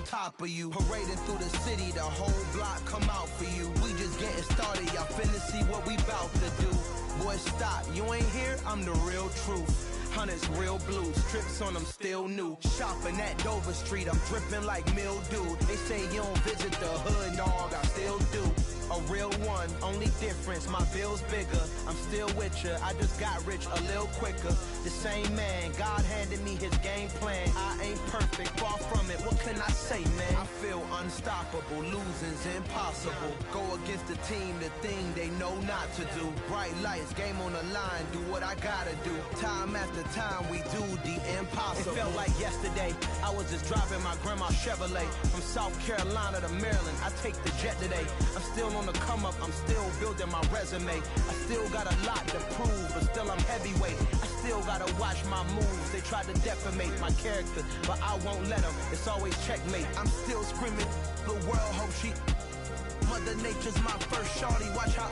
on top of you. Parading through the city, the whole block come out for you. We just getting started, y'all finna see what we bout to do. Boy, stop, you ain't here, I'm the real truth. Hunters, real blues, strips on them still new. Shopping at Dover Street, I'm dripping like mildew. They say you don't visit the hood, dog, I still do. A real one, only difference, my bill's bigger. I'm still with ya, I just got rich a little quicker. The same man, God handed me his game plan. I ain't perfect, far from it, what can I say, man? I feel unstoppable, losing's impossible. Go against the team, the thing they know not to do. Bright lights, game on the line, do what I gotta do. Time after time, we do the impossible. It felt like yesterday, I was just driving my grandma's Chevrolet. From South Carolina to Maryland, I take the jet today. I'm still on the come up, I'm still building my resume. I still got a lot to prove, but still I'm heavyweight. I still gotta watch my moves. They try to defamate my character, but I won't let them. It's always checkmate. I'm still screaming, the world hope she. Mother Nature's my first shorty, watch how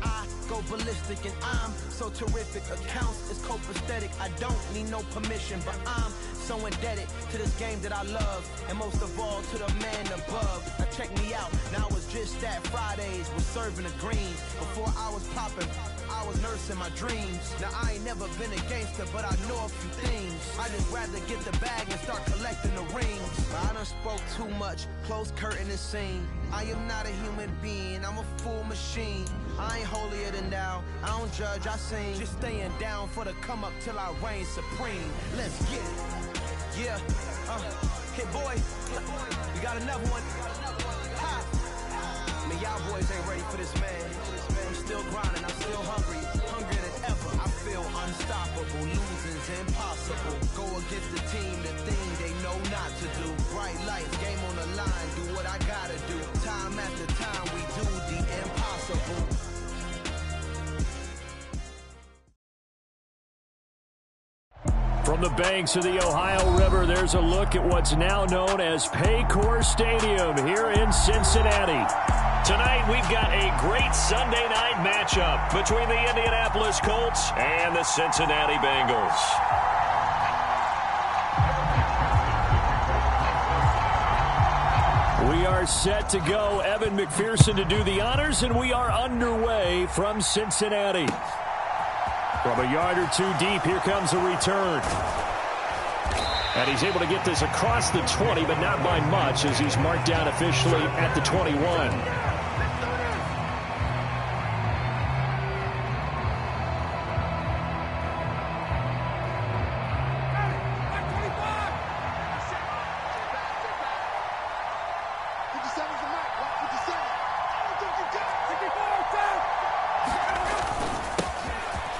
I go ballistic, and I'm so terrific. Accounts is copacetic, I don't need no permission, but I'm so indebted to this game that I love, and most of all to the man above. Now check me out, now it's just that Fridays was serving the greens. Before I was popping, I was nursing my dreams. Now I ain't never been a gangster, but I know a few things. I just rather get the bag and start collecting the rings. I done spoke too much, close curtain and scene. I am not a human being, I'm a full machine. I ain't holier than thou, I don't judge, I sing. Just staying down for the come up till I reign supreme. Let's get it. Yeah, hit boy, we got another one. Ha. Man, y'all boys ain't ready for this, man. I'm still grinding, I'm still hungry, hungrier than ever. I feel unstoppable, losing's impossible. Go against the team, the thing they know not to do. Bright lights, game on the line, do what I gotta do. Time after time, we do the impossible. From the banks of the Ohio River, there's a look at what's now known as Paycor Stadium here in Cincinnati. Tonight, we've got a great Sunday night matchup between the Indianapolis Colts and the Cincinnati Bengals. We are set to go. Evan McPherson to do the honors, and we are underway from Cincinnati. From a yard or two deep, here comes a return. And he's able to get this across the 20, but not by much, as he's marked down officially at the 21.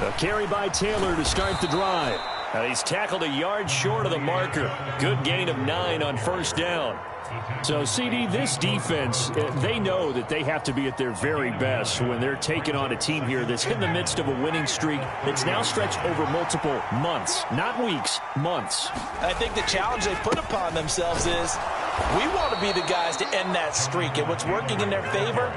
A carry by Taylor to start the drive. He's tackled a yard short of the marker. Good gain of 9 on first down. So, CD, this defense, they know that they have to be at their very best when they're taking on a team here that's in the midst of a winning streak that's now stretched over multiple months. Not weeks, months. I think the challenge they put upon themselves is we want to be the guys to end that streak. And what's working in their favor?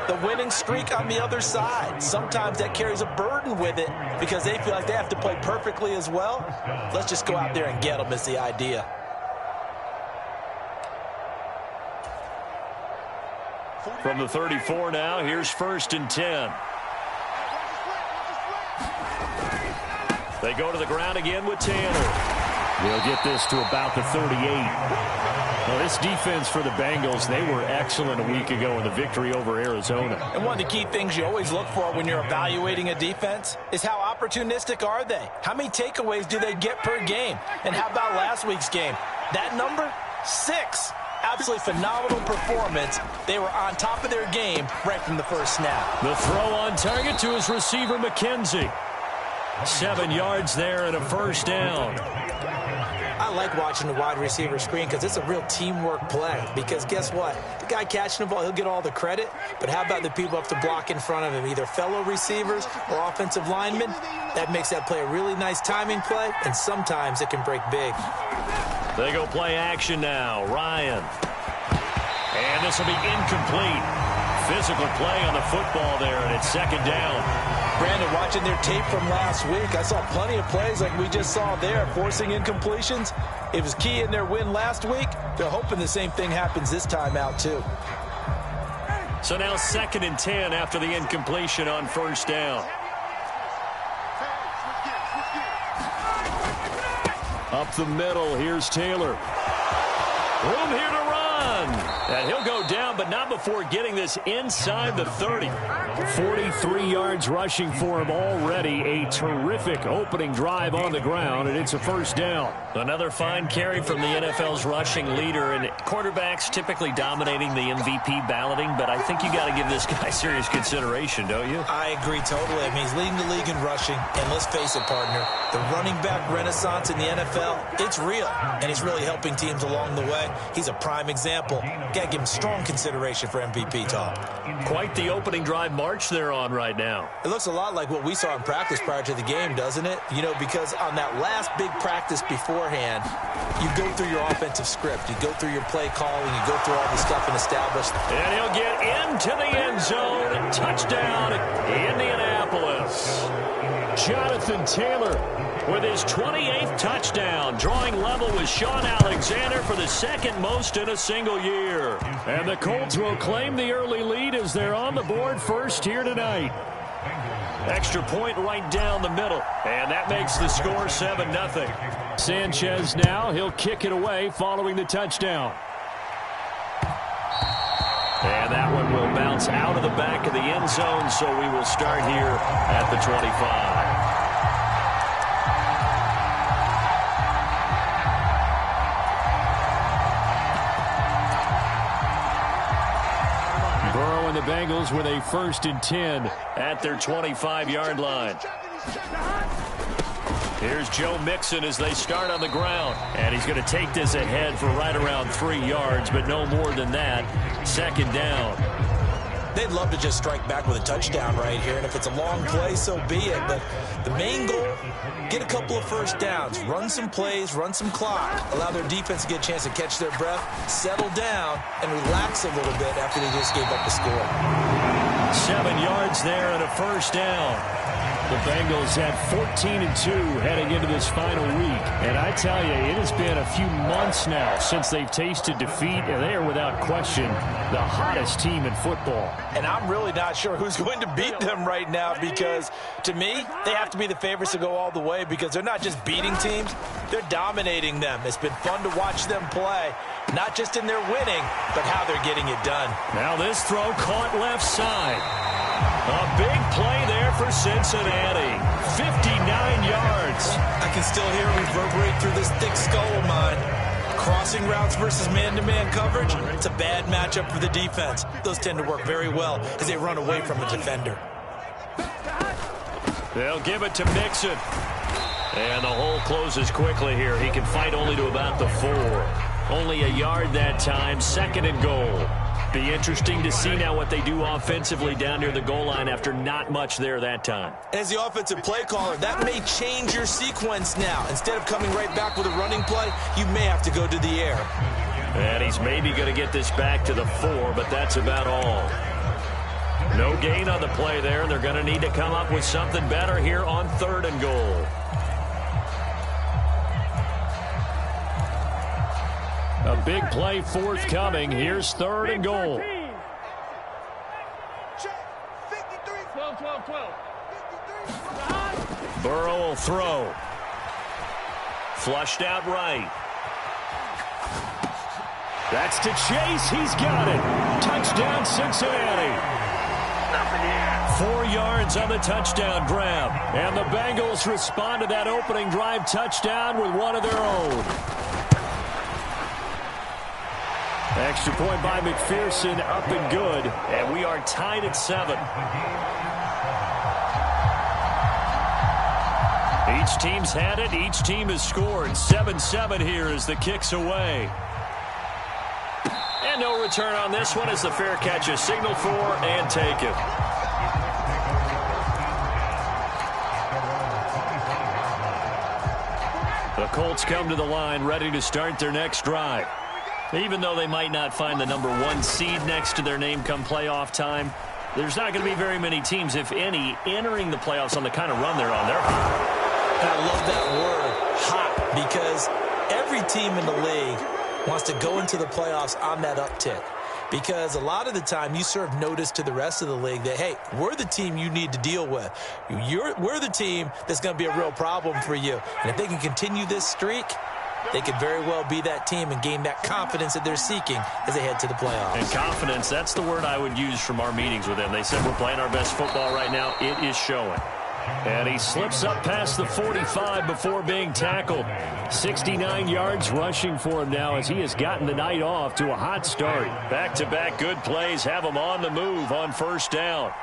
The winning streak on the other side. Sometimes that carries a burden with it because they feel like they have to play perfectly as well. Let's just go out there and get them is the idea. From the 34 now, here's 1st and 10. They go to the ground again with Taylor. They'll get this to about the 38. Well, this defense for the Bengals, they were excellent a week ago in the victory over Arizona. And one of the key things you always look for when you're evaluating a defense is how opportunistic are they? How many takeaways do they get per game? And how about last week's game? That number? 6. Absolutely phenomenal performance. They were on top of their game right from the first snap. The throw on target to his receiver, McKenzie. 7 yards there and a first down. I like watching the wide receiver screen because it's a real teamwork play. Because guess what? The guy catching the ball, he'll get all the credit. But how about the people up to block in front of him, either fellow receivers or offensive linemen? That makes that play a really nice timing play, and sometimes it can break big. They go play action now. Ryan. And this will be incomplete. Physical play on the football there, and it's 2nd down. Brandon, watching their tape from last week, I saw plenty of plays like we just saw there, forcing incompletions. It was key in their win last week. They're hoping the same thing happens this time out, too. So now 2nd and 10 after the incompletion on first down. Up the middle, here's Taylor. Room here to run. And he'll go down, but not before getting this inside the 30. 43 yards rushing for him already. A terrific opening drive on the ground, and it's a first down. Another fine carry from the NFL's rushing leader, and quarterbacks typically dominating the MVP balloting, but I think you got to give this guy serious consideration, don't you? I agree totally. I mean, he's leading the league in rushing, and let's face it, partner, the running back renaissance in the NFL, it's real, and he's really helping teams along the way. He's a prime example. Got to give him strong consideration for MVP talk. Quite the opening drive march they're on right now. It looks a lot like what we saw in practice prior to the game, doesn't it? You know, because on that last big practice beforehand, you go through your offensive script. You go through your play calling. You go through all the stuff and establish. And he'll get into the end zone. Touchdown, Indianapolis. Jonathan Taylor with his 28th touchdown, drawing level with Sean Alexander for the second most in a single year. And the Colts will claim the early lead as they're on the board first here tonight. Extra point right down the middle, and that makes the score 7-0. Sanchez now, he'll kick it away following the touchdown. And that one will bounce out of the back of the end zone, so we will start here at the 25. The Bengals with a 1st and 10 at their 25-yard line. Here's Joe Mixon as they start on the ground. And he's going to take this ahead for right around 3 yards, but no more than that. 2nd down. They'd love to just strike back with a touchdown right here, and if it's a long play, so be it. But the main goal, get a couple of first downs, run some plays, run some clock, allow their defense to get a chance to catch their breath, settle down, and relax a little bit after they just gave up the score. 7 yards there and a first down. The Bengals had 14-2 heading into this final week. And I tell you, it has been a few months now since they've tasted defeat, and they are without question the hottest team in football. And I'm really not sure who's going to beat them right now, because to me, they have to be the favorites to go all the way, because they're not just beating teams, they're dominating them. It's been fun to watch them play, not just in their winning, but how they're getting it done. Now this throw caught left side. A big play there for Cincinnati. 59 yards. I can still hear it reverberate through this thick skull of mine. Crossing routes versus man-to-man coverage, it's a bad matchup for the defense. Those tend to work very well as they run away from a defender. They'll give it to Mixon. And the hole closes quickly here. He can fight only to about the 4. Only a yard that time. 2nd and goal. Be interesting to see now what they do offensively down near the goal line after not much there that time. As the offensive play caller, that may change your sequence now. Instead of coming right back with a running play, you may have to go to the air. And he's maybe going to get this back to the 4, but that's about all. No gain on the play there. They're going to need to come up with something better here on 3rd and goal. A big play forthcoming. Here's 3rd and goal. 12. Burrow will throw. Flushed out right. That's to Chase. He's got it. Touchdown, Cincinnati. 4 yards on the touchdown grab. And the Bengals respond to that opening drive touchdown with one of their own. Extra point by McPherson, up and good. And we are tied at 7. Each team's had it. Each team has scored. 7-7 here as the kick's away. And no return on this one as the fair catch is signaled for and taken. The Colts come to the line ready to start their next drive. Even though they might not find the number 1 seed next to their name come playoff time, there's not going to be very many teams, if any, entering the playoffs on the kind of run they're on. They're hot. And I love that word, hot, because every team in the league wants to go into the playoffs on that uptick. Because a lot of the time you serve notice to the rest of the league that, hey, we're the team you need to deal with. We're the team that's going to be a real problem for you. And if they can continue this streak, they could very well be that team and gain that confidence that they're seeking as they head to the playoffs. And confidence, that's the word I would use from our meetings with them. They said we're playing our best football right now. It is showing. And he slips up past the 45 before being tackled. 69 yards rushing for him now as he has gotten the night off to a hot start. Back-to-back good plays have him on the move on first down.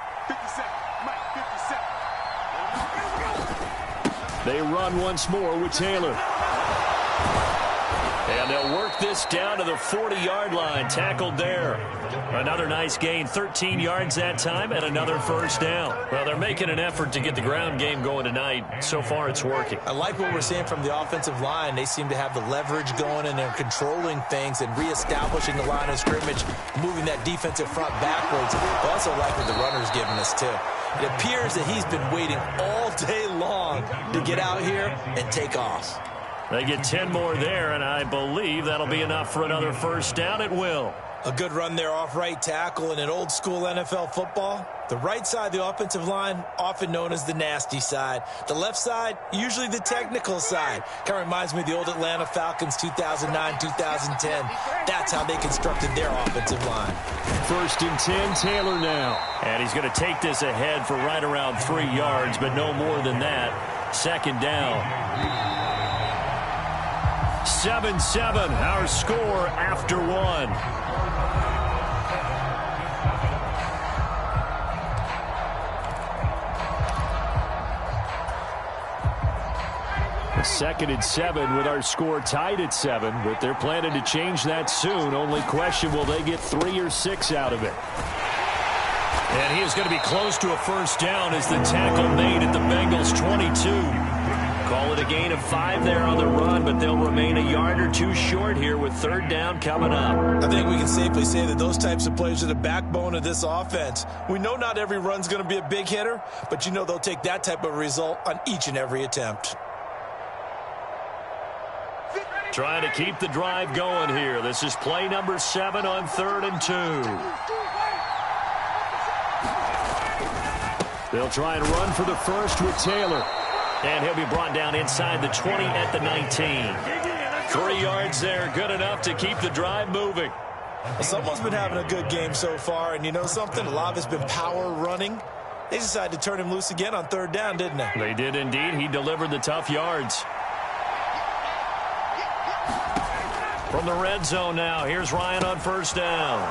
They run once more with Taylor. And they'll work this down to the 40-yard line. Tackled there. Another nice gain, 13 yards that time, and another first down. Well, they're making an effort to get the ground game going tonight. So far, it's working. I like what we're seeing from the offensive line. They seem to have the leverage going, and they're controlling things and reestablishing the line of scrimmage, moving that defensive front backwards. I also like what the runner's giving us, too. It appears that he's been waiting all day long to get out here and take off. They get 10 more there, and I believe that'll be enough for another first down. It will. A good run there off right tackle in an old-school NFL football. The right side of the offensive line, often known as the nasty side. The left side, usually the technical side. Kind of reminds me of the old Atlanta Falcons 2009, 2010. That's how they constructed their offensive line. First and 10, Taylor now. And he's going to take this ahead for right around 3 yards, but no more than that. Second down. 7-7, our score after one. Second and 7 with our score tied at 7, but they're planning to change that soon. Only question, will they get 3 or 6 out of it? And he is going to be close to a first down as the tackle made at the Bengals 22. Call it a gain of 5 there on the run, but they'll remain a yard or two short here with third down coming up. I think we can safely say that those types of plays are the backbone of this offense. We know not every run's going to be a big hitter, but you know they'll take that type of result on each and every attempt. Trying to keep the drive going here. This is play number 7 on 3rd and 2. They'll try and run for the first with Taylor. And he'll be brought down inside the 20 at the 19. 3 yards there, good enough to keep the drive moving. Well, someone's been having a good game so far, and you know something? A lot of it's been power running. They decided to turn him loose again on 3rd down, didn't they? They did indeed. He delivered the tough yards. From the red zone now, here's Ryan on first down.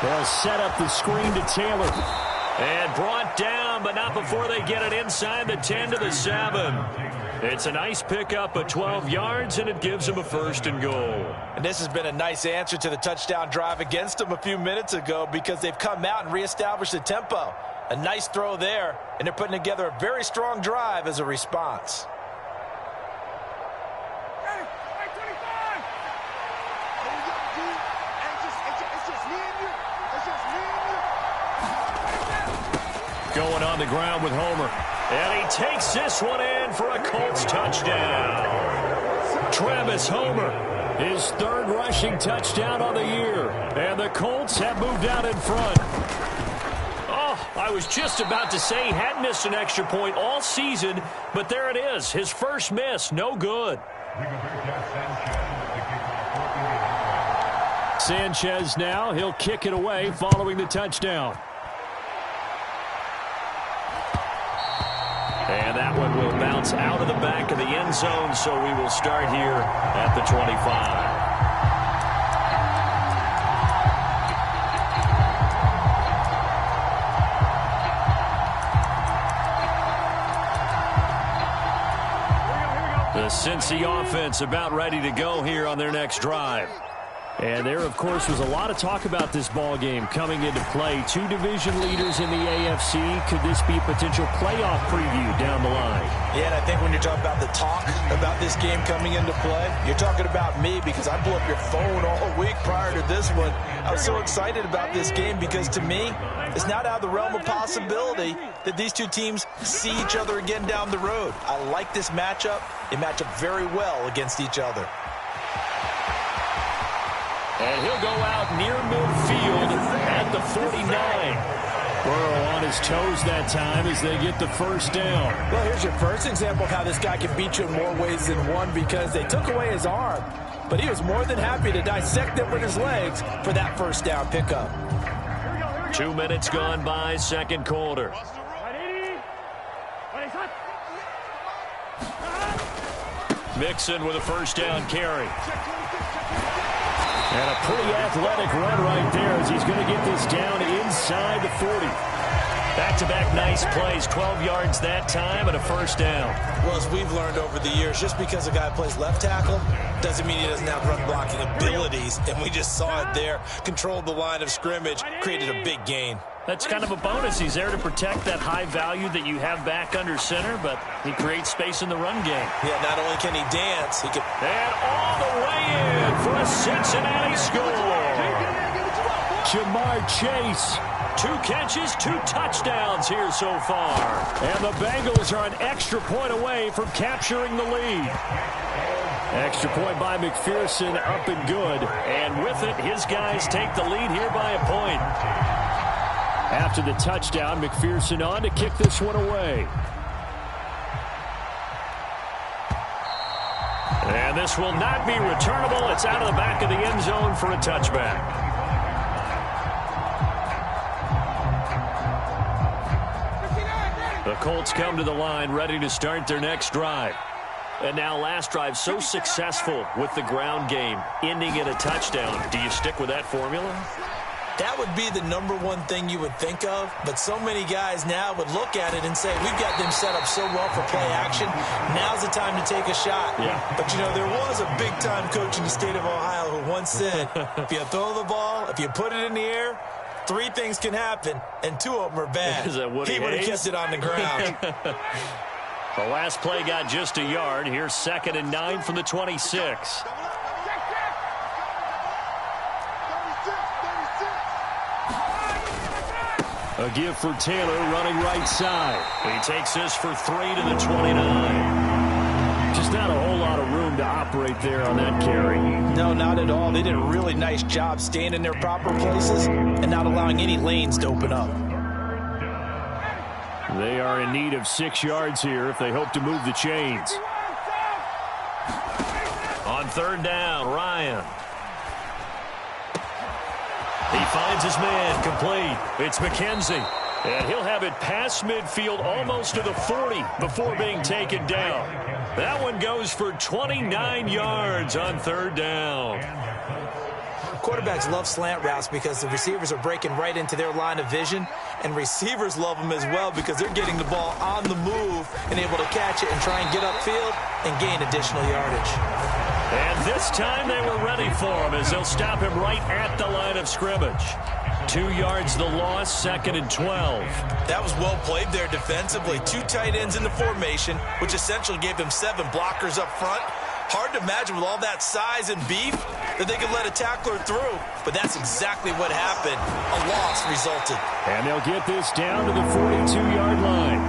They'll set up the screen to Taylor. And brought down, but not before they get it inside the 10 to the 7. It's a nice pickup of 12 yards, and it gives them a first and goal. And this has been a nice answer to the touchdown drive against them a few minutes ago because they've come out and reestablished the tempo. A nice throw there, and they're putting together a very strong drive as a response. Going on the ground with Homer. And he takes this one in for a Colts touchdown. Travis Homer, his 3rd rushing touchdown of the year. And the Colts have moved out in front. Oh, I was just about to say he hadn't missed an extra point all season, but there it is. His first miss, no good. Sanchez now, he'll kick it away following the touchdown. And that one will bounce out of the back of the end zone, so we will start here at the 25. The Cincy offense about ready to go here on their next drive. And there, of course, was a lot of talk about this ball game coming into play. Two division leaders in the AFC. Could this be a potential playoff preview down the line? Yeah, and I think when you're talking about the talk about this game coming into play, you're talking about me because I blew up your phone all week prior to this one. I was so excited about this game because, to me, it's not out of the realm of possibility that these two teams see each other again down the road. I like this matchup. They match up very well against each other. And he'll go out near midfield at the 49. Burrow on his toes that time as they get the first down. Well, here's your first example of how this guy can beat you in more ways than one because they took away his arm. But he was more than happy to dissect it with his legs for that first down pickup. 2 minutes gone by, second quarter. Mixon with a first down carry. And a pretty athletic run right there as he's going to get this down inside the 40. Back-to-back nice plays, 12 yards that time and a first down. Well, as we've learned over the years, just because a guy plays left tackle doesn't mean he doesn't have run-blocking abilities. And we just saw it there. Controlled the line of scrimmage, created a big gain. That's kind of a bonus. He's there to protect that high value that you have back under center, but he creates space in the run game. Yeah, not only can he dance, he can... And all the way in for a Cincinnati score. Jamar Chase. 2 catches, 2 touchdowns here so far. And the Bengals are an extra point away from capturing the lead. Extra point by McPherson, up and good. And with it, his guys take the lead here by a point. After the touchdown, McPherson on to kick this one away. And this will not be returnable. It's out of the back of the end zone for a touchback. The Colts come to the line, ready to start their next drive. And now last drive so successful with the ground game, ending in a touchdown. Do you stick with that formula? That would be the #1 thing you would think of, but so many guys now would look at it and say, we've got them set up so well for play action, now's the time to take a shot. Yeah. But, you know, there was a big-time coach in the state of Ohio who once said, if you throw the ball, if you put it in the air, 3 things can happen, and 2 of them are bad. Is that Woody He would have Hayes? kept it on the ground. The last play got just a yard. Here's 2nd and 9 from the 26. A give for Taylor running right side. He takes this for 3 to the 29. Just not a whole lot of room to operate there on that carry. No, not at all. They did a really nice job staying in their proper places and not allowing any lanes to open up. They are in need of 6 yards here if they hope to move the chains. On 3rd down, Ryan. He finds his man, complete. It's McKenzie. And he'll have it past midfield almost to the 40 before being taken down. That one goes for 29 yards on 3rd down. Quarterbacks love slant routes because the receivers are breaking right into their line of vision, and receivers love them as well because they're getting the ball on the move and able to catch it and try and get upfield and gain additional yardage. And this time they were ready for him as they'll stop him right at the line of scrimmage. 2 yards the loss, 2nd and 12. That was well played there defensively. 2 tight ends in the formation, which essentially gave them 7 blockers up front. Hard to imagine with all that size and beef that they could let a tackler through. But that's exactly what happened. A loss resulted. And they'll get this down to the 42-yard line.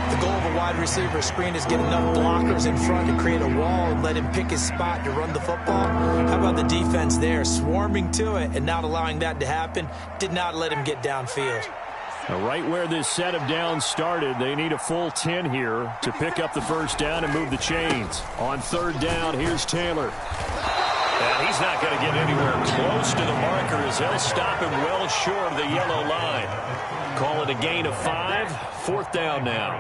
The goal of a wide receiver screen is get enough blockers in front to create a wall and let him pick his spot to run the football. How about the defense there? Swarming to it and not allowing that to happen. Did not let him get downfield. Now, right where this set of downs started, they need a full 10 here to pick up the first down and move the chains. On 3rd down, here's Taylor. And he's not going to get anywhere close to the marker as they'll stop him well short of the yellow line. Call it a gain of 5. 4th down now.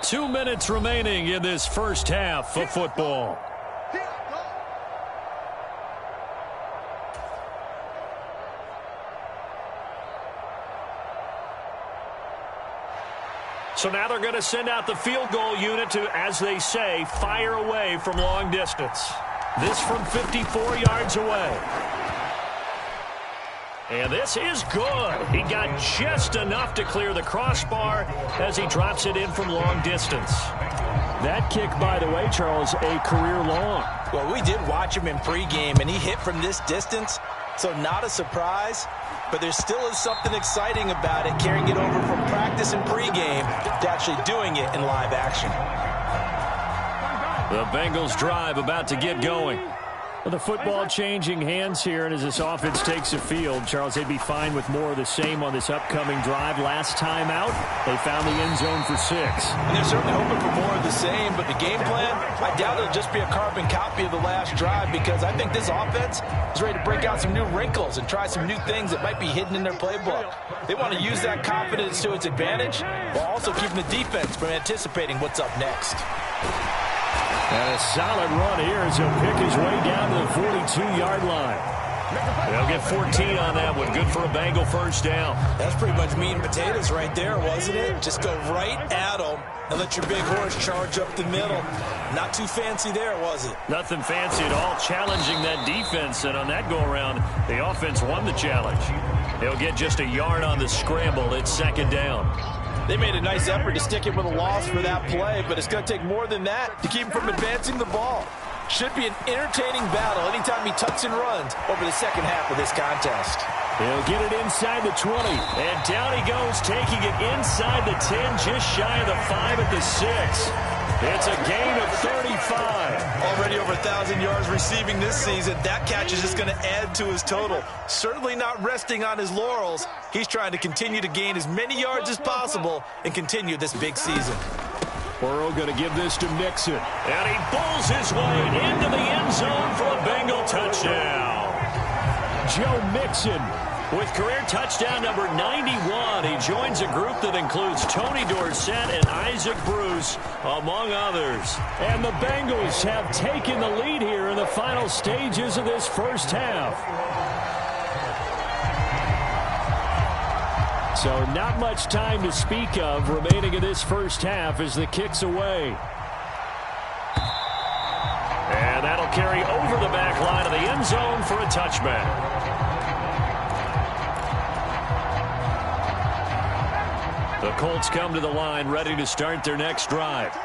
Two minutes remaining in this first half of football. So now they're going to send out the field goal unit to, as they say, fire away from long distance. This from 54 yards away. And this is good. He got just enough to clear the crossbar as he drops it in from long distance. That kick, by the way, Charles, a career long. Well, we did watch him in pregame, and he hit from this distance, so not a surprise. But there still is something exciting about it, carrying it over from practice and pregame to actually doing it in live action. The Bengals drive about to get going. Well, the football changing hands here, and as this offense takes the field, Charles, they'd be fine with more of the same on this upcoming drive. Last time out, they found the end zone for 6. And they're certainly hoping for more of the same, but the game plan, I doubt it'll just be a carbon copy of the last drive, because I think this offense is ready to break out some new wrinkles and try some new things that might be hidden in their playbook. They want to use that confidence to its advantage while also keeping the defense from anticipating what's up next. And a solid run here as he'll pick his way down to the 42-yard line. They'll get 14 on that one. Good for a Bengal first down. That's pretty much meat and potatoes right there, wasn't it? Just go right at them and let your big horse charge up the middle. Not too fancy there, was it? Nothing fancy at all. Challenging that defense, and on that go-around, the offense won the challenge. They'll get just a yard on the scramble. It's second down. They made a nice effort to stick it with a loss for that play, but it's going to take more than that to keep him from advancing the ball. Should be an entertaining battle anytime he tucks and runs over the second half of this contest. He'll get it inside the 20, and down he goes, taking it inside the 10, just shy of the 5 at the 6. It's a gain of 35. Already over 1,000 yards receiving this season. That catch is just going to add to his total. Certainly not resting on his laurels. He's trying to continue to gain as many yards as possible and continue this big season. Burrow going to give this to Mixon. And he pulls his way into the end zone for a Bengal touchdown. Joe Mixon with career touchdown number 91. He joins a group that includes Tony Dorsett and Isaac Bruce, among others. And the Bengals have taken the lead here in the final stages of this first half. So not much time to speak of remaining in this first half as the kick's away. And that'll carry over the back line of the end zone for a touchback. The Colts come to the line ready to start their next drive.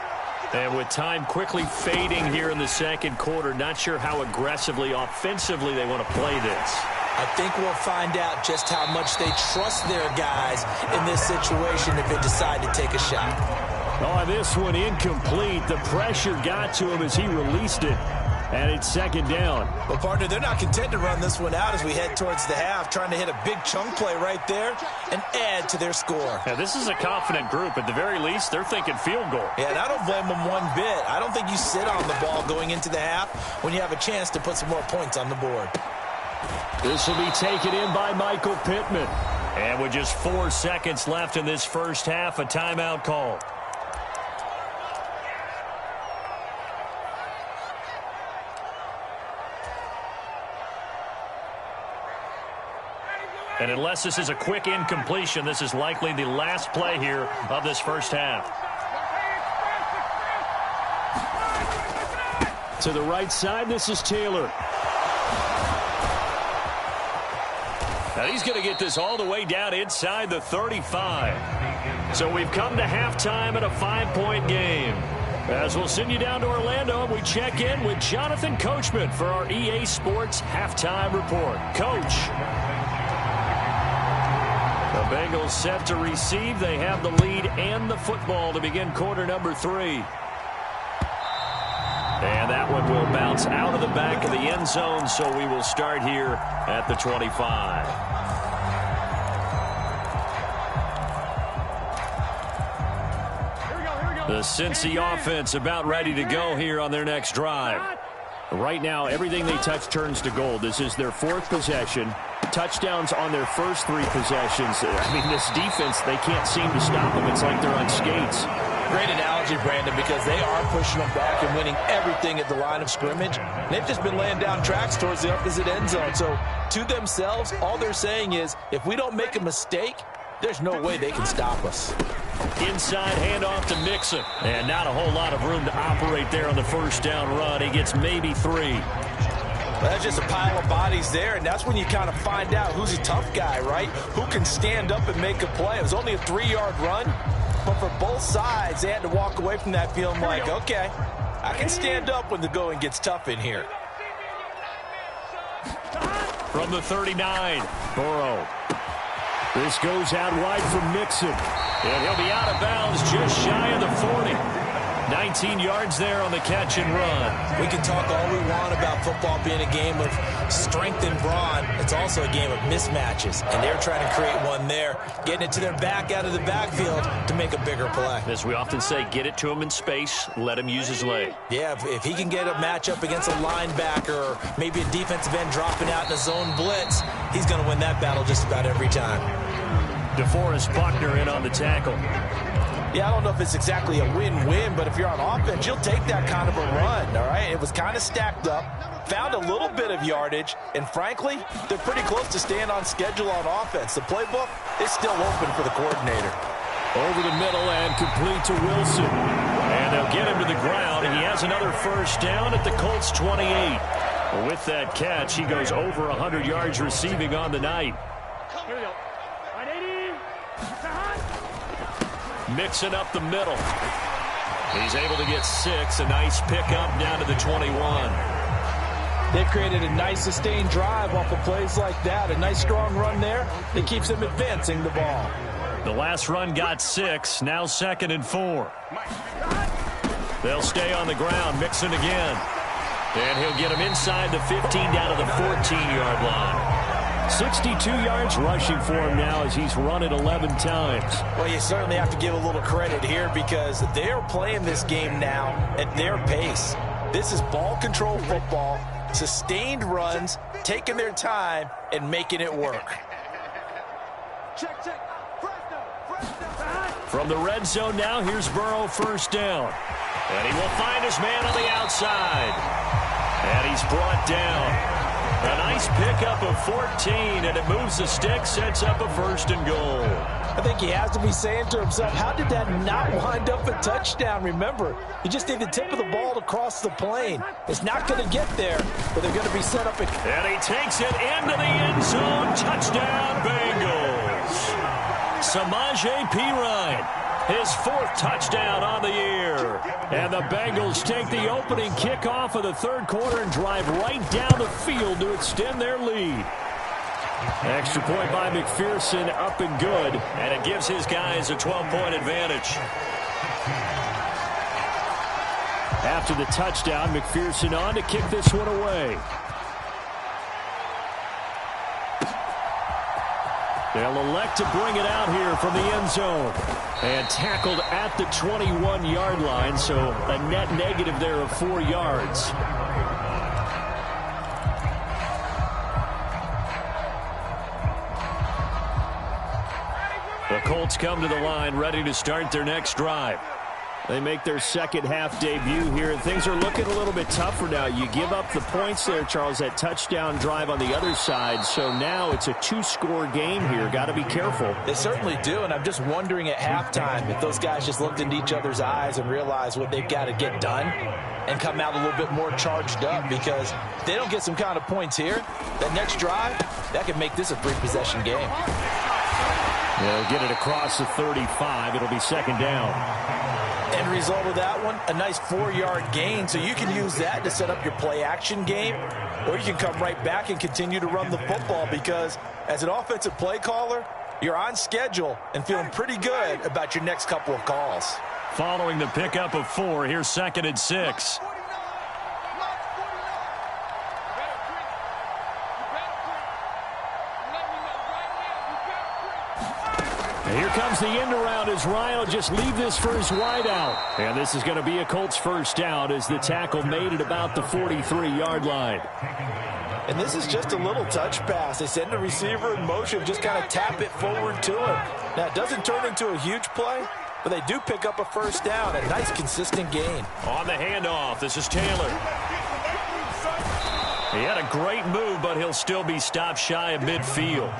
And with time quickly fading here in the second quarter, not sure how aggressively, offensively they want to play this. I think we'll find out just how much they trust their guys in this situation if they decide to take a shot. Oh, this one incomplete. The pressure got to him as he released it. And it's second down. Well, partner, they're not content to run this one out as we head towards the half, trying to hit a big chunk play right there and add to their score. Yeah, this is a confident group. At the very least, they're thinking field goal. Yeah, and I don't blame them one bit. I don't think you sit on the ball going into the half when you have a chance to put some more points on the board. This will be taken in by Michael Pittman. And with just 4 seconds left in this first half, a timeout call. And unless this is a quick incompletion, this is likely the last play here of this first half. To the right side, this is Taylor. Now he's going to get this all the way down inside the 35. So we've come to halftime at a 5-point game. As we'll send you down to Orlando, we check in with Jonathan Coachman for our EA Sports Halftime Report. Coach. The Bengals set to receive. They have the lead and the football to begin quarter number 3. And that one will bounce out of the back of the end zone, so we will start here at the 25. The Cincy offense about ready to go here on their next drive. Right now, everything they touch turns to gold. This is their 4th possession. Touchdowns on their first 3 possessions. I mean, this defense, they can't seem to stop them. It's like they're on skates. Great analogy, Brandon, because they are pushing them back and winning everything at the line of scrimmage. They've just been laying down tracks towards the opposite end zone. So to themselves, all they're saying is, if we don't make a mistake, there's no way they can stop us. Inside handoff to Mixon. And not a whole lot of room to operate there on the first down run. He gets maybe 3. Well, that's just a pile of bodies there, and that's when you kind of find out who's a tough guy, right? Who can stand up and make a play. It was only a 3-yard run, but for both sides, they had to walk away from that feeling like, okay, I can stand up when the going gets tough in here. From the 39, Burrow. This goes out wide for Mixon. And he'll be out of bounds just shy of the 40. 19 yards there on the catch and run. We can talk all we want about football being a game of strength and brawn. It's also a game of mismatches, and they're trying to create one there, getting it to their back out of the backfield to make a bigger play. As we often say, get it to him in space, let him use his leg. Yeah, if he can get a matchup against a linebacker or maybe a defensive end dropping out in a zone blitz, he's going to win that battle just about every time. DeForest Buckner in on the tackle. Yeah, I don't know if it's exactly a win-win, but if you're on offense, you'll take that kind of a run, all right? It was kind of stacked up, found a little bit of yardage, and frankly, they're pretty close to staying on schedule on offense. The playbook is still open for the coordinator. Over the middle and complete to Wilson. And they'll get him to the ground, and he has another first down at the Colts 28. Well, with that catch, he goes over 100 yards receiving on the night. Here we go. 180. Mixing up the middle. He's able to get 6. A nice pickup down to the 21. They've created a nice sustained drive off of plays like that. A nice strong run there that keeps them advancing the ball. The last run got 6. Now 2nd and 4. They'll stay on the ground. Mixon again. And he'll get him inside the 15 down to the 14-yard line. 62 yards rushing for him now as he's run it 11 times. Well, you certainly have to give a little credit here because they're playing this game now at their pace. This is ball control football, sustained runs, taking their time, and making it work. Check, check. From the red zone now, here's Burrow first down. And he will find his man on the outside. And he's brought down. A nice pickup of 14, and it moves the stick, sets up a 1st and goal. I think he has to be saying to himself, how did that not wind up a touchdown? Remember, you just need the tip of the ball to cross the plane. It's not going to get there, but they're going to be set up. And he takes it into the end zone. Touchdown, Bengals. Samaje Perine, his 4th touchdown on the year. And the Bengals take the opening kickoff of the 3rd quarter and drive right down the field to extend their lead. Extra point by McPherson, up and good. And it gives his guys a 12-point advantage. After the touchdown, McPherson on to kick this one away. They'll elect to bring it out here from the end zone. And tackled at the 21-yard line, so a net negative there of 4 yards. The Colts come to the line, ready to start their next drive. They make their second half debut here, and things are looking a little bit tougher now. You give up the points there, Charles, that touchdown drive on the other side. So now it's a 2-score game here. Got to be careful. They certainly do, and I'm just wondering at halftime if those guys just looked into each other's eyes and realized what they've got to get done and come out a little bit more charged up, because if they don't get some kind of points here, that next drive, that could make this a 3-possession game. They'll get it across the 35. It'll be 2nd down. End result of that one, a nice 4-yard gain, so you can use that to set up your play-action game, or you can come right back and continue to run the football, because as an offensive play caller, you're on schedule and feeling pretty good about your next couple of calls. Following the pickup of 4, here's 2nd and 6. Here comes the end around as Ryan will just leave this for his wideout. And this is going to be a Colts first down as the tackle made at about the 43-yard line. And this is just a little touch pass. They send the receiver in motion, just kind of tap it forward to him. Now, it doesn't turn into a huge play, but they do pick up a first down, a nice consistent gain. On the handoff, this is Taylor. He had a great move, but he'll still be stopped shy of midfield.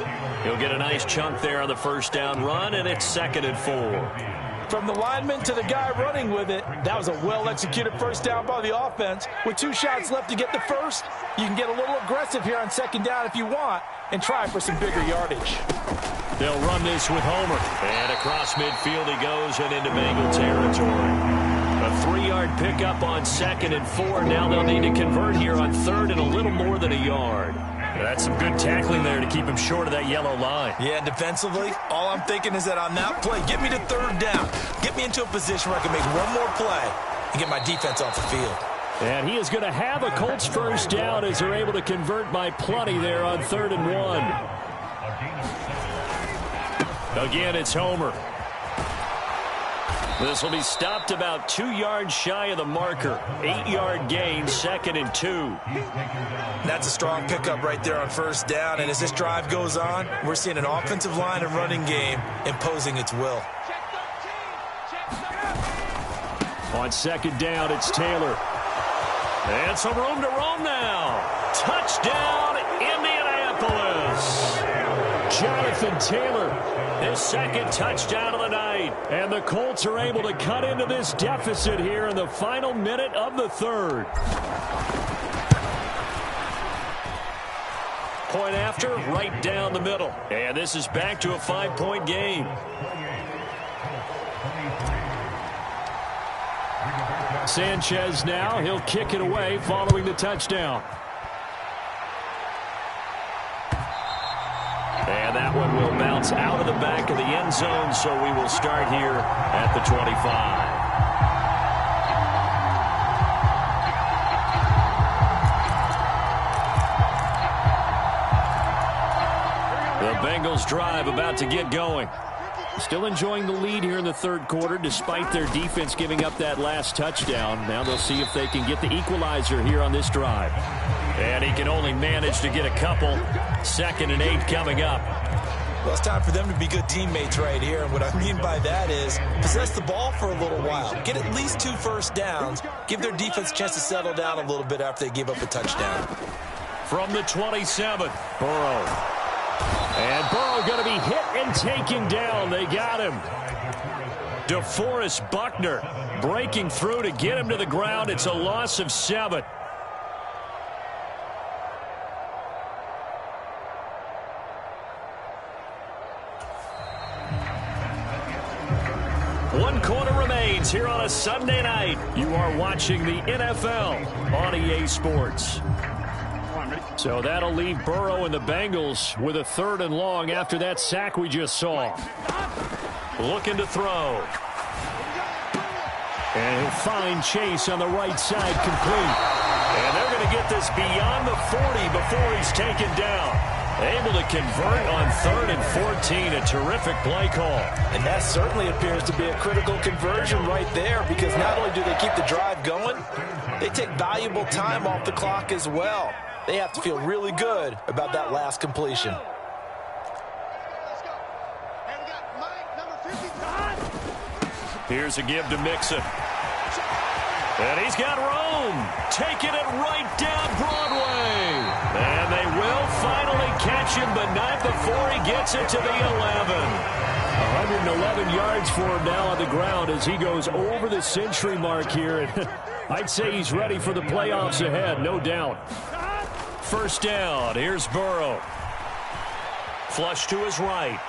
He'll get a nice chunk there on the first down run, and it's 2nd and 4. From the lineman to the guy running with it, that was a well-executed first down by the offense. With 2 shots left to get the first, you can get a little aggressive here on second down if you want and try for some bigger yardage. They'll run this with Homer. And across midfield he goes and into Bengal territory. A 3-yard pickup on 2nd and 4. Now they'll need to convert here on 3rd and a little more than a yard. That's some good tackling there to keep him short of that yellow line. Yeah, defensively, all I'm thinking is that on that play, get me to 3rd down. Get me into a position where I can make one more play and get my defense off the field. And he is going to have a Colts first down as they're able to convert by plenty there on 3rd and 1. Again, it's Homer. This will be stopped about 2 yards shy of the marker. 8-yard gain, 2nd and 2. That's a strong pickup right there on first down. And as this drive goes on, we're seeing an offensive line and running game imposing its will. On 2nd down, it's Taylor. And some room to roam now. Touchdown, Indianapolis. Jonathan Taylor, his 2nd touchdown of the night. And the Colts are able to cut into this deficit here in the final minute of the 3rd. Point after, right down the middle. And this is back to a 5-point game. Sanchez now, he'll kick it away following the touchdown. And that one will bounce out of the back of the end zone, so we will start here at the 25. The Bengals drive about to get going. Still enjoying the lead here in the 3rd quarter despite their defense giving up that last touchdown. Now they'll see if they can get the equalizer here on this drive. And he can only manage to get a couple. 2nd and 8 coming up. Well, it's time for them to be good teammates right here. And what I mean by that is possess the ball for a little while. Get at least 2 first downs. Give their defense a chance to settle down a little bit after they give up a touchdown. From the 27, Burrow. And Burrow going to be hit and taken down. They got him. DeForest Buckner breaking through to get him to the ground. It's a loss of 7. One quarter remains here on a Sunday night. You are watching the NFL on EA Sports. So that'll leave Burrow and the Bengals with a 3rd and long after that sack we just saw. Looking to throw. And he'll find Chase on the right side complete. And they're going to get this beyond the 40 before he's taken down. Able to convert on 3rd and 14. A terrific play call. And that certainly appears to be a critical conversion right there, because not only do they keep the drive going, they take valuable time off the clock as well. They have to feel really good about that last completion. Here's a give to Mixon. And he's got room. Taking it right down Broadway. And they will finally catch him, but not before he gets it to the 11. 111 yards for him now on the ground as he goes over the century mark here. I'd say he's ready for the playoffs ahead, no doubt. First down, here's Burrow. Flush to his right.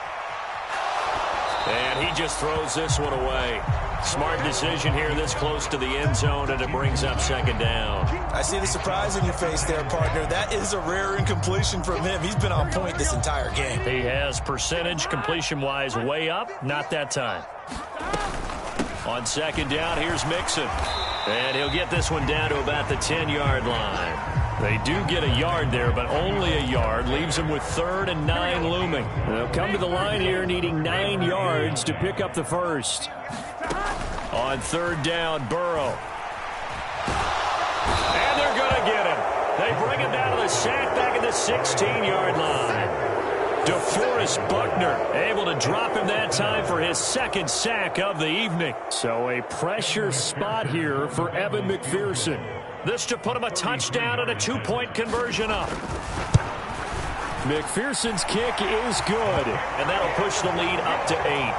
And he just throws this one away. Smart decision here this close to the end zone, and it brings up 2nd down. I see the surprise in your face there, partner. That is a rare incompletion from him. He's been on point this entire game. He has percentage completion-wise way up, not that time. On 2nd down, here's Mixon. And he'll get this one down to about the 10-yard line. They do get a yard there, but only a yard. Leaves them with 3rd and 9 looming. They'll come to the line here needing 9 yards to pick up the first. On 3rd down, Burrow. And they're going to get him. They bring him down to the sack back at the 16-yard line. DeForest Buckner able to drop him that time for his 2nd sack of the evening. So a pressure spot here for Evan McPherson. This to put him a touchdown and a 2-point conversion up. McPherson's kick is good, and that'll push the lead up to 8.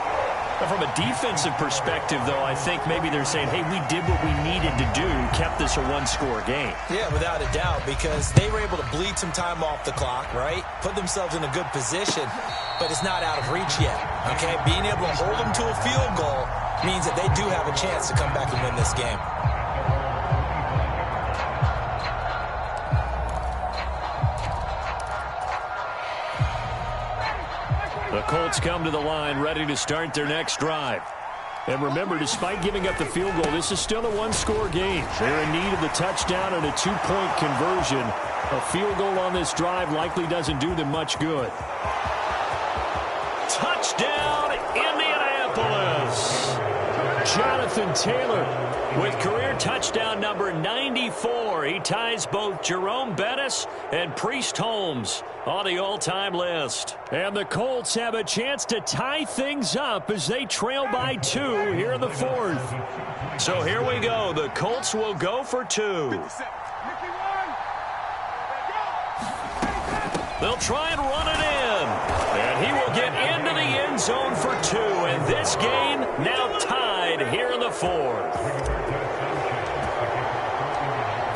From a defensive perspective, though, I think maybe they're saying, hey, we did what we needed to do, kept this a one-score game. Yeah, without a doubt, because they were able to bleed some time off the clock, right? Put themselves in a good position, but it's not out of reach yet, okay? Being able to hold them to a field goal means that they do have a chance to come back and win this game. The Colts come to the line ready to start their next drive. And remember, despite giving up the field goal, this is still a one-score game. They're in need of the touchdown and a two-point conversion. A field goal on this drive likely doesn't do them much good. Touchdown, Indianapolis! Jonathan Taylor with career touchdown number 94. He ties both Jerome Bettis and Priest Holmes on the all-time list. And the Colts have a chance to tie things up as they trail by 2 here in the fourth. So here we go. The Colts will go for 2. They'll try and run it in. And he will get into the end zone for 2. And this game now tied here in the fourth.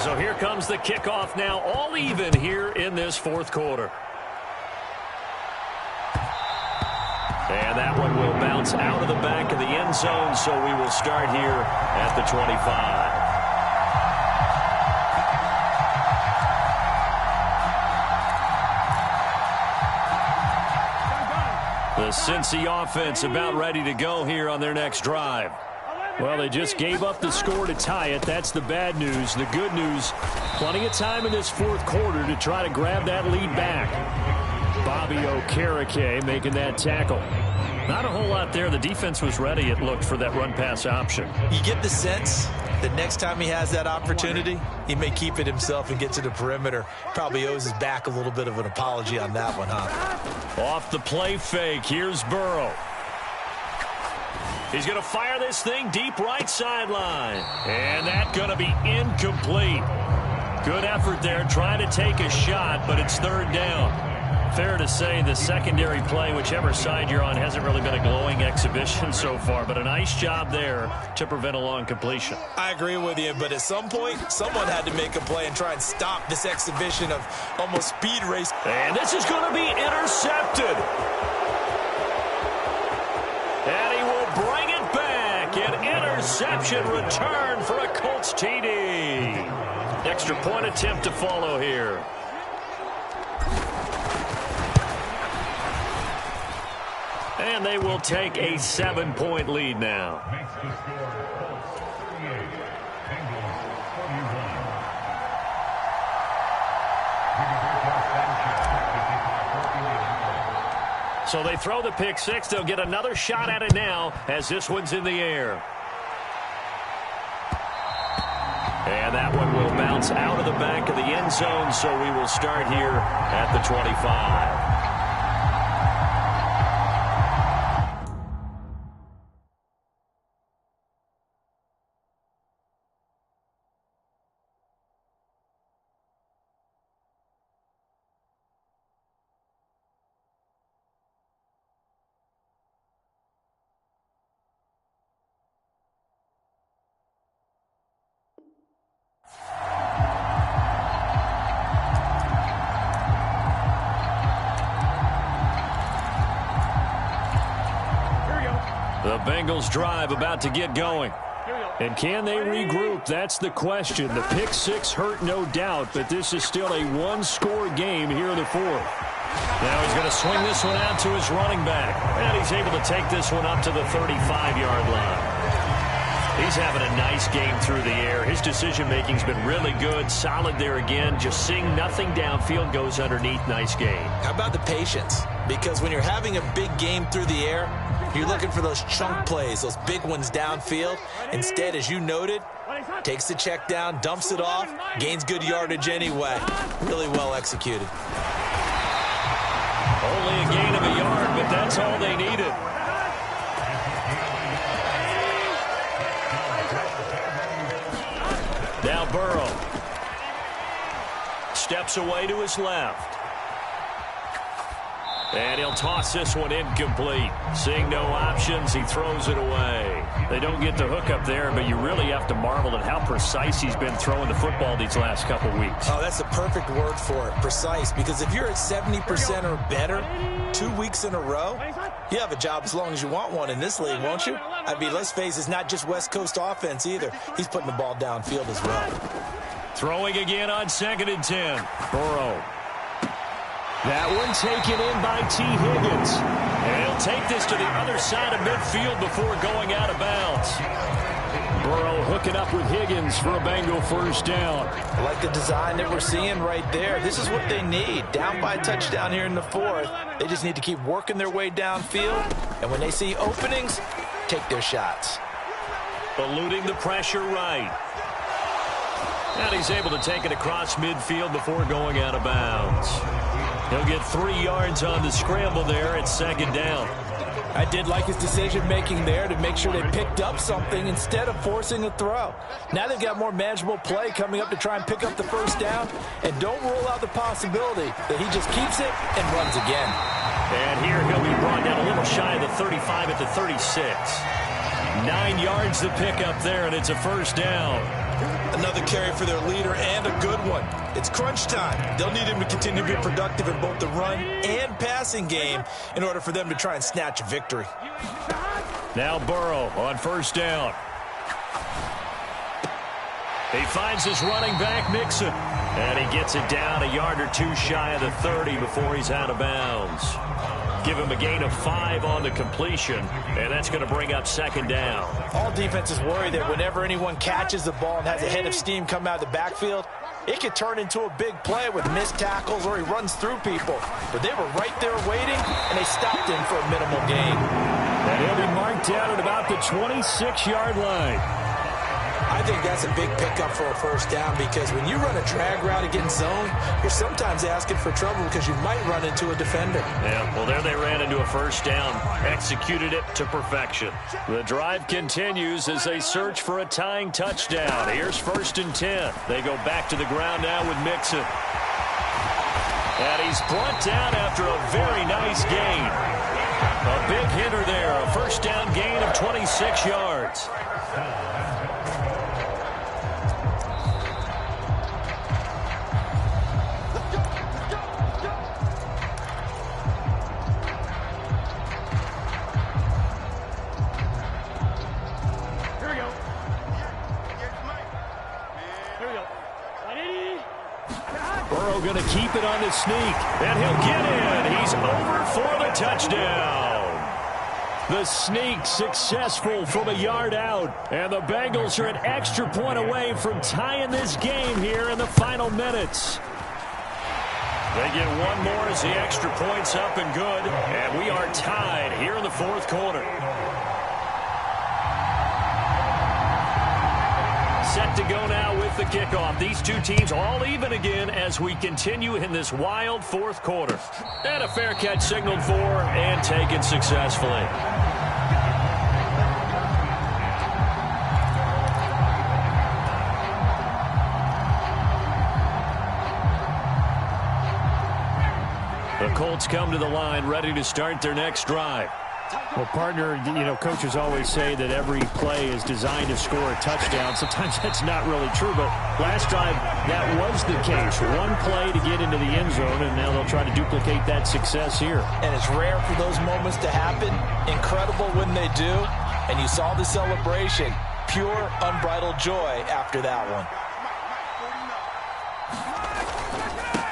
So here comes the kickoff now, all even here in this fourth quarter. And that one will bounce out of the back of the end zone, so we will start here at the 25. The Cincy offense about ready to go here on their next drive. Well, they just gave up the score to tie it. That's the bad news. The good news, plenty of time in this fourth quarter to try to grab that lead back. Bobby Okereke making that tackle. Not a whole lot there. The defense was ready, it looked, for that run-pass option. You get the sense that next time he has that opportunity, he may keep it himself and get to the perimeter. Probably owes his back a little bit of an apology on that one, huh? Off the play fake, here's Burrow. He's going to fire this thing deep right sideline. And that's going to be incomplete. Good effort there, trying to take a shot, but it's third down. Fair to say the secondary play, whichever side you're on, hasn't really been a glowing exhibition so far, but a nice job there to prevent a long completion. I agree with you, but at some point, someone had to make a play and try and stop this exhibition of almost speed race. And this is going to be intercepted. And he will bring it back. An interception return for a Colts TD. Extra point attempt to follow here. And they will take a 7-point lead now. So they throw the pick six. They'll get another shot at it now as this one's in the air. And that one will bounce out of the back of the end zone, so we will start here at the 25. The Bengals drive about to get going. And can they regroup? That's the question. The pick six hurt, no doubt, but this is still a one-score game here in the fourth. Now he's going to swing this one out to his running back. And he's able to take this one up to the 35-yard line. He's having a nice game through the air. His decision-making's been really good. Solid there again. Just seeing nothing downfield, goes underneath. Nice game. How about the patience? Because when you're having a big game through the air, you're looking for those chunk plays, those big ones downfield. Instead, as you noted, takes the check down, dumps it off, gains good yardage anyway. Really well executed. Only a gain of a yard, but that's all they needed. Now Burrow steps away to his left. And he'll toss this one incomplete. Seeing no options, he throws it away. They don't get the hook up there, but you really have to marvel at how precise he's been throwing the football these last couple weeks. Oh, that's the perfect word for it, precise. Because if you're at 70% or better 2 weeks in a row, you have a job as long as you want one in this league, won't you? I mean, let's face it, it's not just West Coast offense either. He's putting the ball downfield as well. Throwing again on 2nd and 10. Burrow. That one taken in by T. Higgins. And he'll take this to the other side of midfield before going out of bounds. Burrow hooking up with Higgins for a Bengal first down. I like the design that we're seeing right there. This is what they need. Down by a touchdown here in the 4th. They just need to keep working their way downfield. And when they see openings, take their shots. Eluding the pressure right. And he's able to take it across midfield before going out of bounds. He'll get 3 yards on the scramble there at 2nd down. I did like his decision-making there to make sure they picked up something instead of forcing a throw. Now they've got more manageable play coming up to try and pick up the first down. And don't rule out the possibility that he just keeps it and runs again. And here he'll be brought down a little shy of the 35 at the 36. 9 yards to pick up there, and it's a first down. Another carry for their leader, and a good one. It's crunch time. They'll need him to continue to be productive in both the run and passing game in order for them to try and snatch a victory. Now Burrow on first down. He finds his running back, Mixon. And he gets it down a yard or 2 shy of the 30 before he's out of bounds. Give him a gain of 5 on the completion, and that's going to bring up 2nd down. All defenses worry that whenever anyone catches the ball and has a head of steam come out of the backfield, it could turn into a big play with missed tackles or he runs through people. But they were right there waiting, and they stopped him for a minimal gain. And he'll be marked down at about the 26-yard line. I think that's a big pickup for a first down because when you run a drag route against zone, you're sometimes asking for trouble because you might run into a defender. Yeah, well, there they ran into a first down. Executed it to perfection. The drive continues as they search for a tying touchdown. Here's 1st and 10. They go back to the ground now with Mixon. And he's brought down after a very nice gain. A big hitter there. A first down gain of 26 yards. Burrow going to keep it on the sneak, and he'll get in. He's over for the touchdown. The sneak successful from a yard out, and the Bengals are an extra point away from tying this game here in the final minutes. They get one more as the extra point's up and good, and we are tied here in the 4th quarter. Set to go now with the kickoff. These two teams all even again as we continue in this wild 4th quarter. And a fair catch signaled for and taken successfully. The Colts come to the line ready to start their next drive. Well, partner, coaches always say that every play is designed to score a touchdown. Sometimes that's not really true, but last drive that was the case. One play to get into the end zone, and now they'll try to duplicate that success here. And it's rare for those moments to happen. Incredible when they do. And you saw the celebration. Pure, unbridled joy after that one.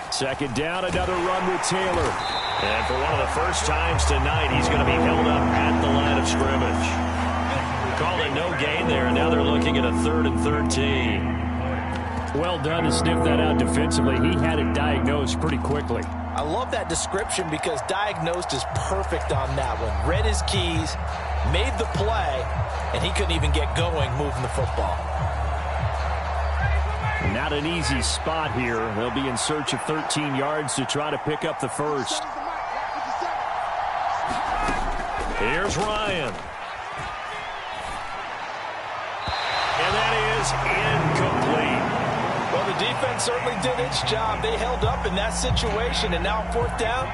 2nd down, another run with Taylor. And for one of the first times tonight, he's going to be held up at the line of scrimmage. Called it no gain there, and now they're looking at a 3rd and 13. Well done to sniff that out defensively. He had it diagnosed pretty quickly. I love that description because diagnosed is perfect on that one. Read his keys, made the play, and he couldn't even get going moving the football. Not an easy spot here. They'll be in search of 13 yards to try to pick up the first. Here's Ryan. And that is incomplete. Well, the defense certainly did its job. They held up in that situation, and now 4th down,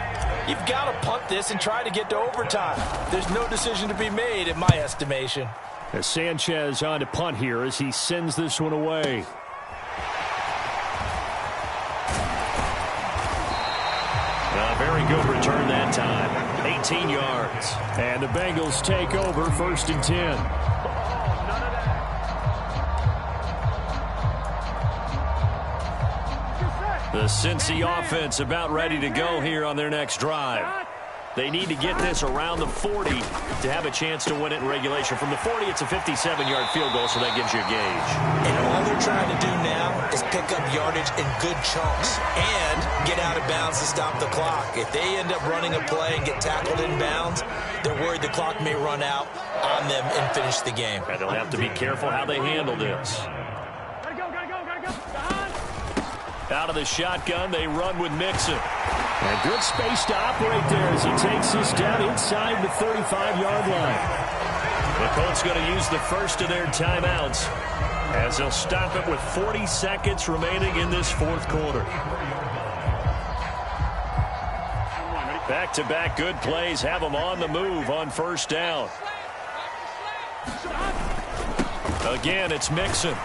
You've got to punt this and try to get to overtime. There's no decision to be made in my estimation. As Sanchez on to punt here as he sends this one away. A very good return that time. 18 yards. And the Bengals take over 1st and 10. The Cincy offense about ready to go here on their next drive. They need to get this around the 40 to have a chance to win it in regulation. From the 40, it's a 57-yard field goal, so that gives you a gauge. And all they're trying to do now is pick up yardage in good chunks and get out of bounds to stop the clock. If they end up running a play and get tackled in bounds, they're worried the clock may run out on them and finish the game. And they'll have to be careful how they handle this. Gotta go. Out of the shotgun, they run with Mixon. And good space to operate there as he takes this down inside the 35-yard line. The Colts going to use the first of their timeouts as they'll stop it with 40 seconds remaining in this 4th quarter. Back-to-back good plays have them on the move on 1st down. Again, it's Mixon.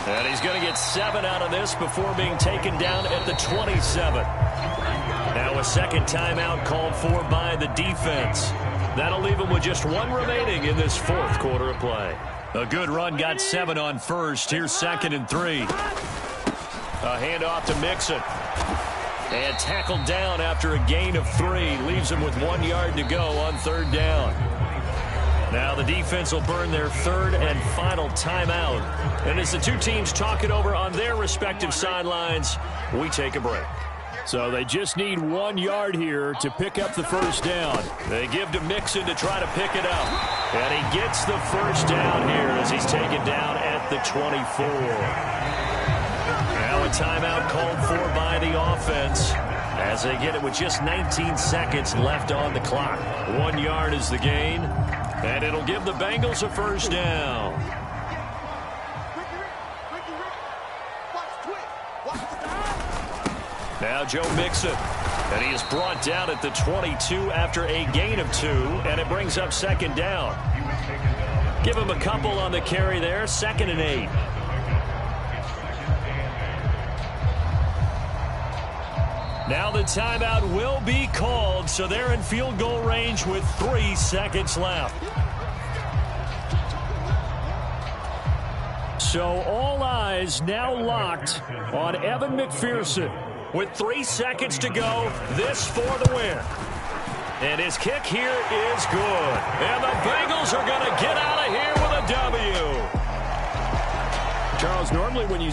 And he's going to get 7 out of this before being taken down at the 27. Now a second timeout called for by the defense. That'll leave him with just 1 remaining in this 4th quarter of play. A good run got 7 on 1st. Here's 2nd and 3. A handoff to Mixon. And tackled down after a gain of 3. Leaves him with 1 yard to go on 3rd down. Now the defense will burn their 3rd and final timeout. And as the two teams talk it over on their respective sidelines, we take a break. So they just need 1 yard here to pick up the 1st down. They give to Mixon to try to pick it up. And he gets the 1st down here as he's taken down at the 24. Now a timeout called for by the offense as they get it with just 19 seconds left on the clock. 1 yard is the gain. And it'll give the Bengals a 1st down. Now Joe Mixon. And he is brought down at the 22 after a gain of 2. And it brings up 2nd down. Give him a couple on the carry there. 2nd and 8. Now the timeout will be called, so they're in field goal range with 3 seconds left. So all eyes now locked on Evan McPherson. With 3 seconds to go, this for the win. And his kick here is good. And the Bengals are going to get out of here with a W. Charles, normally when you